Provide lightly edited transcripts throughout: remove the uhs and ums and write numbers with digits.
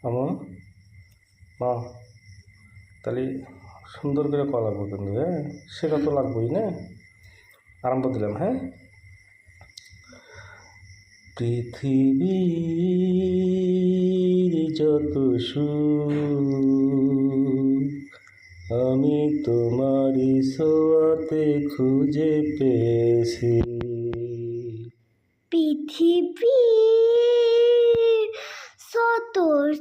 আমা মা তাহলে সুন্দর করে করা লাগবো কিন্তু, হ্যাঁ সেটা তো লাগবেই না। আরম্ভ দিলাম, হ্যাঁ। পৃথিবীর যত সুখ আমি তোমারই ছোঁয়াতে খুঁজে পেয়েছি। পৃথিবীর শত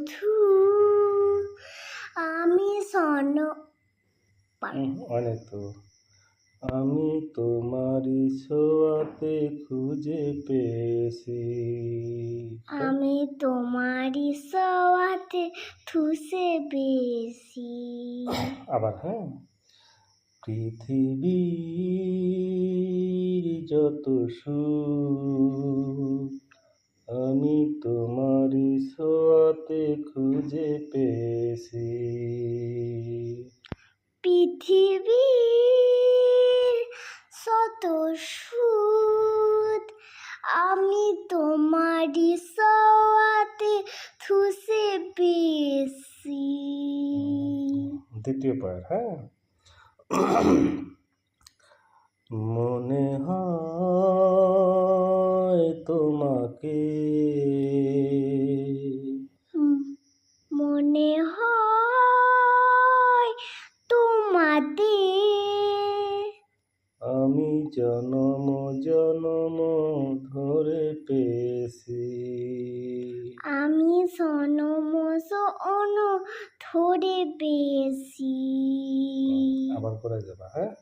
সুখ আমি অনেক তো আমি তোমারই ছোঁয়াতে খুঁজে পেয়েছি। আমি তোমারই ছোঁয়াতে খুঁজে পেয়েছি। আবার, হ্যাঁ। পৃথিবীর যত সুখ আমি তোমারই ছোঁয়াতে খুঁজে পেয়েছি। পৃথিবীর শত সুখ আমি তোমারই ছোঁয়াতে খুঁজে পেয়েছি। দ্বিতীয় পায়ের, হ্যাঁ। মনে হয় তোমাকে, মনে হয় তোমাদের আমি জনম জনম ধরে পেয়েছি। আমি জনম জন ধরে পেয়েছি। আবার করে যাবা, হ্যাঁ।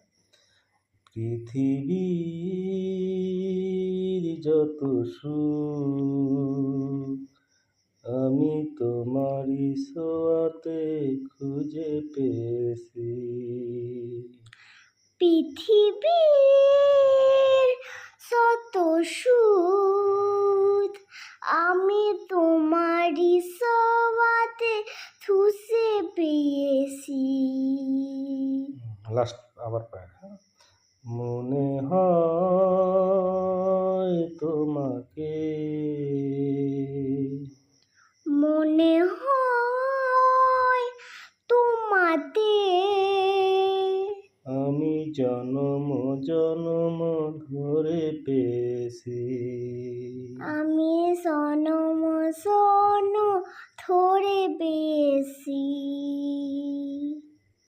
পৃথিবীর যত সুখ আমি তোমারই ছোঁয়াতে খুঁজে পেয়েছি। পৃথিবীর শত সুখ আমি তোমারই ছোঁয়াতে খুঁজে পেয়েছি। লাস্ট আবার পায়, হ্যাঁ। মনে হয় তোমাকে, মনে হয় তোমাদের আমি জনম জনম ধরে পেয়েছি। আমি জনম জন ধরে পেয়েছি।